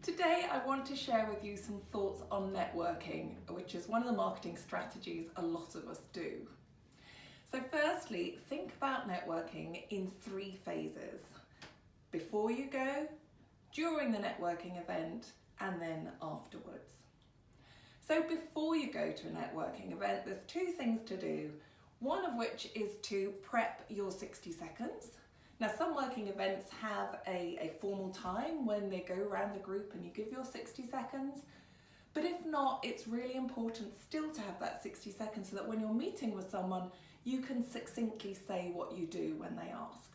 Today I want to share with you some thoughts on networking, which is one of the marketing strategies a lot of us do. So firstly, think about networking in 3 phases. Before you go, during the networking event, and then afterwards. So before you go to a networking event, there's 2 things to do. One of which is to prep your 60 seconds. Now, some working events have a formal time when they go around the group and you give your 60 seconds. But if not, it's really important still to have that 60 seconds so that when you're meeting with someone, you can succinctly say what you do when they ask.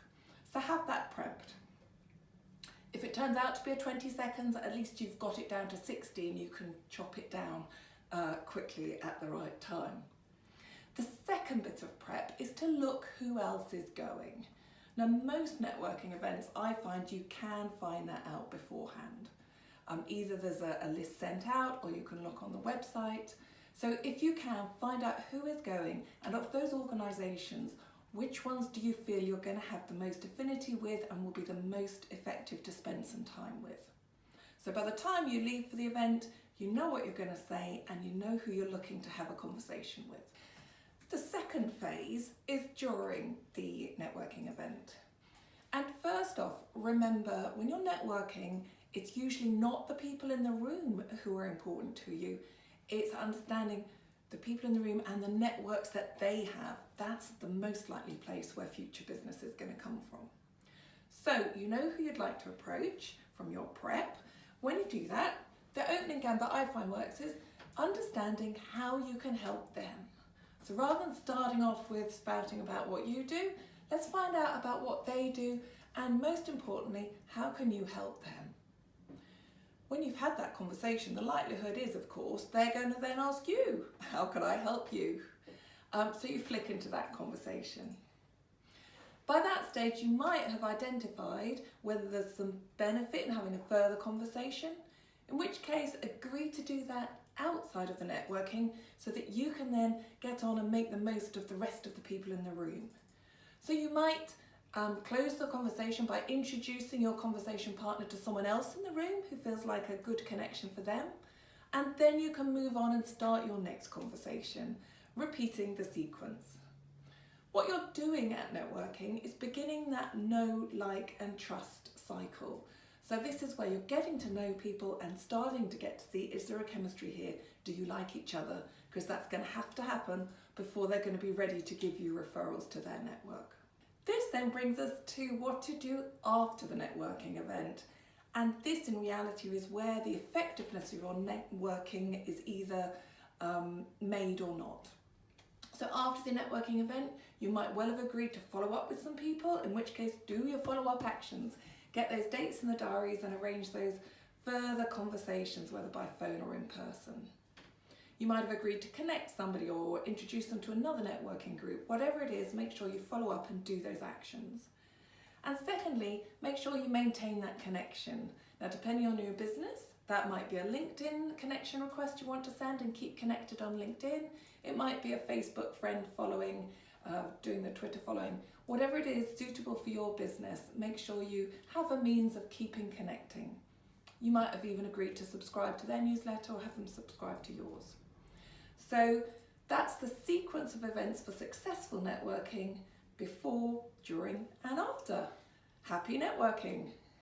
So have that prepped. If it turns out to be a 20 seconds, at least you've got it down to 60 and you can chop it down quickly at the right time. The second bit of prep is to look who else is going. Now, most networking events, I find you can find that out beforehand. Either there's a list sent out or you can look on the website. So if you can, find out who is going, and of those organisations, which ones do you feel you're going to have the most affinity with and will be the most effective to spend some time with. So by the time you leave for the event, you know what you're going to say and you know who you're looking to have a conversation with. The second phase is during the networking event. And first off, remember, when you're networking, it's usually not the people in the room who are important to you. It's understanding the people in the room and the networks that they have. That's the most likely place where future business is going to come from. So you know who you'd like to approach from your prep. When you do that, the opening gambit I find works is understanding how you can help them. So rather than starting off with spouting about what you do, let's find out about what they do, and most importantly, how can you help them? When you've had that conversation, the likelihood is, of course, they're going to then ask you, how can I help you? So you flick into that conversation. By that stage, you might have identified whether there's some benefit in having a further conversation, in which case agree to do that outside of the networking so that you can then get on and make the most of the rest of the people in the room. So you might close the conversation by introducing your conversation partner to someone else in the room who feels like a good connection for them, and then you can move on and start your next conversation, repeating the sequence. What you're doing at networking is beginning that know, like and trust cycle. So this is where you're getting to know people and starting to get to see, is there a chemistry here? Do you like each other? Because that's going to have to happen before they're going to be ready to give you referrals to their network. This then brings us to what to do after the networking event. And this in reality is where the effectiveness of your networking is either made or not. So after the networking event, you might well have agreed to follow up with some people, in which case do your follow-up actions. Get those dates in the diaries and arrange those further conversations, whether by phone or in person. You might have agreed to connect somebody or introduce them to another networking group. Whatever it is, make sure you follow up and do those actions. And secondly, make sure you maintain that connection. Now, depending on your business, that might be a LinkedIn connection request you want to send and keep connected on LinkedIn. It might be a Facebook friend following, doing the Twitter following. Whatever it is suitable for your business, make sure you have a means of keeping connecting. You might have even agreed to subscribe to their newsletter or have them subscribe to yours. So that's the sequence of events for successful networking before, during and after. Happy networking!